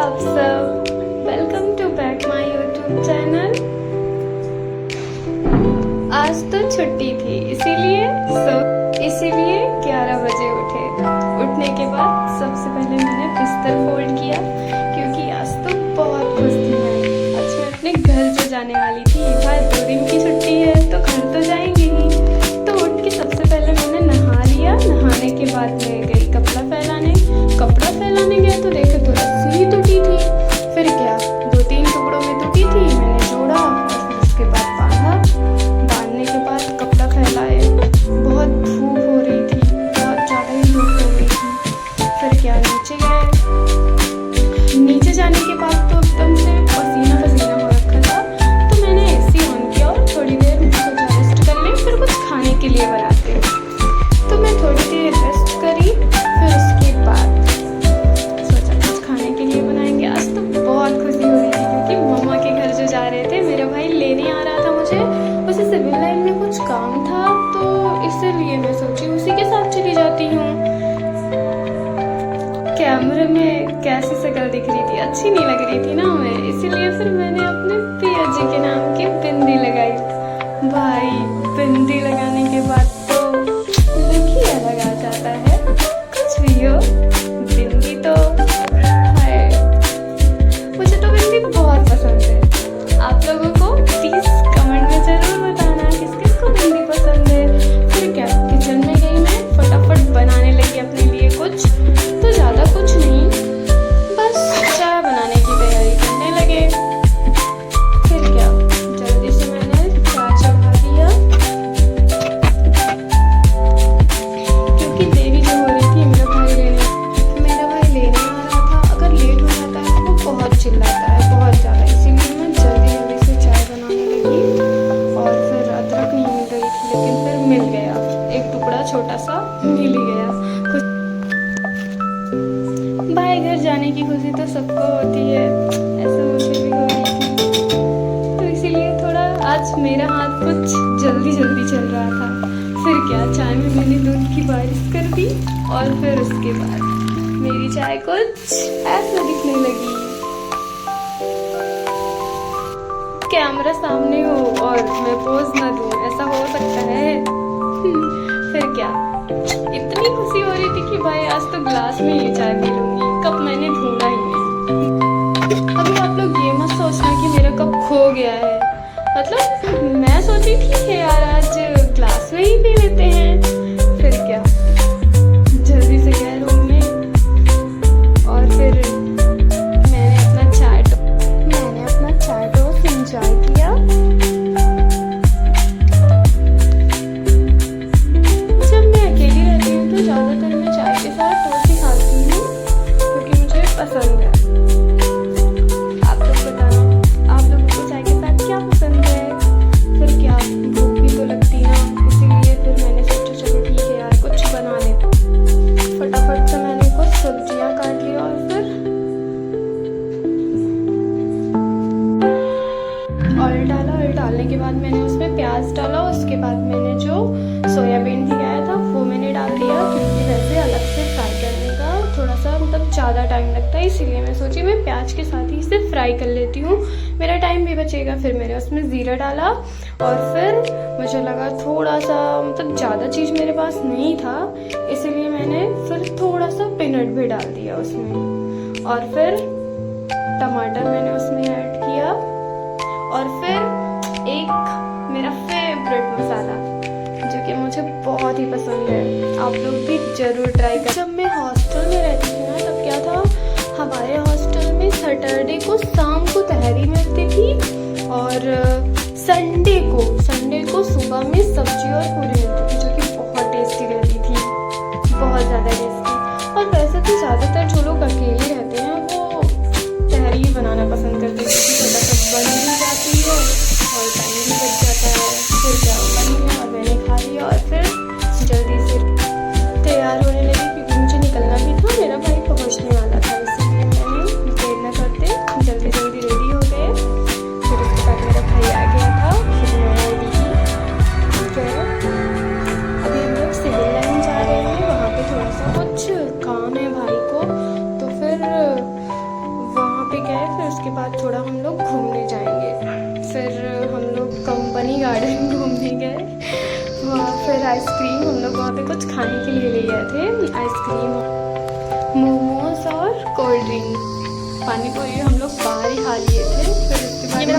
आप सब? Welcome to back my YouTube channel. आज तो छुट्टी थी इसीलिए 11 बजे उठे। उठने के बाद सबसे पहले मैंने बिस्तर फोल्ड किया क्योंकि आज तो बहुत खुश थी मैं। आज मैं अपने घर जो जाने वाली थी। भाई 2 दिन की छुट्टी है तो घर तो जाएंगे ही। तो उठ के सबसे पहले मैंने नहा लिया। नहाने के बाद मैं गई कपड़ा फैलाने गया तो देखो तो रस्सी ही टूटी थी। फिर क्या 2-3 टुकड़ों में टूटी थी, मैंने जोड़ा और फिर उसके बाद बांधने के बाद कपड़ा फैलाए। बहुत धूप हो रही थी, बहुत ज़्यादा ही धूप हो रही थी। फिर क्या नीचे जाने के बाद तो एकदम से पसीना हो रखा था। तो मैंने एसी ऑन किया और थोड़ी देर सोचा रेस्ट कर लें, फिर कुछ खाने के लिए बनाते। तो मैं थोड़ी देर रेस्ट करी, फिर उसके बाद सोचा कुछ खाने के लिए बनाएंगे। आज तो बहुत खुशी हो रही थी क्योंकि मम्मा के घर जो जा रहे थे, मेरा भाई लेने आ रहा था मुझे। उसे सिविल लाइन में कुछ काम था तो इसलिए मैं सोची उसी के साथ चली जाती हूँ। कैमरे में कैसी शक्ल दिख रही थी, अच्छी नहीं लग रही थी ना मैं, इसीलिए फिर मैंने अपने पिया जी के नाम की बिंदी लगाई। भाई बिंदी लगाने के बाद तो लुक ही अलग आ जाता है। कुछ भी हो, बिंदी तो है। मुझे तो बिंदी बहुत पसंद है। आप लोगों को प्लीज कमेंट में जरूर बताना किस किस को बिंदी पसंद है। फिर क्या किचन में गई मैं, फटाफट बनाने लगी अपने लिए कुछ। तो ज़्यादा कुछ नहीं, बस चाय बनाने की तैयारी करने लगे। फिर क्या जल्दी से मैंने चाय चढ़ा दिया क्योंकि देरी जो हो रही थी। मेरा भाई लेने आ रहा था। अगर लेट हो जाता है तो वो बहुत चिल्लाता है, बहुत ज़्यादा। इसीलिए मैं जल्दी से चाय बनाने लगी। और फिर अदरक नहीं मिल रही थी लेकिन फिर मिल गया, एक टुकड़ा छोटा सा मिल ही गया। भाई घर जाने की खुशी तो सबको होती है, ऐसे मुझे भी हो रही थी। तो इसीलिए थोड़ा आज मेरा हाथ कुछ जल्दी चल रहा था। फिर क्या चाय में मैंने दूध की बारिश कर दी और फिर उसके बाद मेरी चाय कुछ ऐसा दिखने लगी। कैमरा सामने हो और मैं पोज ना दूं, ऐसा हो सकता है? फिर क्या इतनी खुशी हो रही थी कि भाई आज तो ग्लास में ही चाय पी लूंगी। कप मैंने ढूंढा ही नहीं। अभी आप लोग ये मत सोचना कि मेरा कप खो गया है। मतलब मैं सोची थी कि यार आज ग्लास में ही पी लेते हैं। फिर क्या जल्दी से गए रूम में और फिर मैंने अपना चाय टोस्ट एंजॉय किया। जब मैं अकेली रहती हूँ तो ज़्यादातर मैं चाय के साथ टोस्ट ही खाती हूँ क्योंकि मुझे पसंद है। आप लोग बताना, आप लोगों को चाय के साथ क्या पसंद है? फिर क्या भूख भी तो लगती ना, इसीलिए फिर मैंने सोचा चलो ठीक है यार कुछ बना लेते। फटाफट से मैंने कुछ सब्जियां काट लिया और फिर ऑयल डाला। ऑयल डालने के बाद मैंने उसमें प्याज डाला। उसके बाद मैंने जो सोयाबीन भिगाया था वो मैंने डाल दिया क्योंकि वैसे अलग से फ्राई करने का थोड़ा सा मतलब ज़्यादा टाइम लगता है, इसीलिए मैं सोची मैं प्याज के साथ ही इसे फ्राई कर लेती हूँ, मेरा टाइम भी बचेगा। फिर मैंने उसमें ज़ीरा डाला और फिर मुझे लगा थोड़ा सा मतलब ज़्यादा चीज़ मेरे पास नहीं था, इसीलिए मैंने फिर थोड़ा सा पीनट भी डाल दिया उसमें। और फिर टमाटर मैंने उसमें ऐड किया और फिर एक मेरा फेवरेट मसाला जो कि मुझे बहुत ही पसंद है, आप लोग भी जरूर ट्राई करें। जब मैं हॉस्टल में रहती थी ना तब क्या था, हमारे हॉस्टल में सैटरडे को शाम को तहरी मिलती थी और संडे को सुबह में सब्जी और पूरी मिलती थी जो कि बहुत टेस्टी रहती थी, बहुत ज़्यादा टेस्टी। और वैसे तो ज़्यादातर जो लोग अकेले रहते हैं वो तहरी ही बनाना पसंद करते हैं क्योंकि फटाफट बन भी जाती है और टाइम भी बच जाता है। फिर क्या बन गया और मैंने खा लिया और फिर जल्दी से तैयार होने लगी क्योंकि मुझे निकलना भी था, मेरा भाई पहुंचने वाला था, इसलिए मैंने देर न करते जल्दी रेडी हो गए। फिर उसके बाद मेरा भाई आ गया था, फिर मैं रेडी गया। अभी हम लोग सिविल लाइन जा रहे हैं, वहाँ पे थोड़ा सा कुछ काम है भाई को, फिर उसके बाद थोड़ा हम लोग घूमने जाएंगे। फिर हम लोग कंपनी गार्डन घूमने गए, वहाँ फिर आइसक्रीम हम लोग वहाँ पे कुछ खाने के लिए ले गए थे, आइसक्रीम, मोमोज और कोल्ड ड्रिंक। पानी पूरी हम लोग बाहर ही खा लिए थे। फिर उसके बाद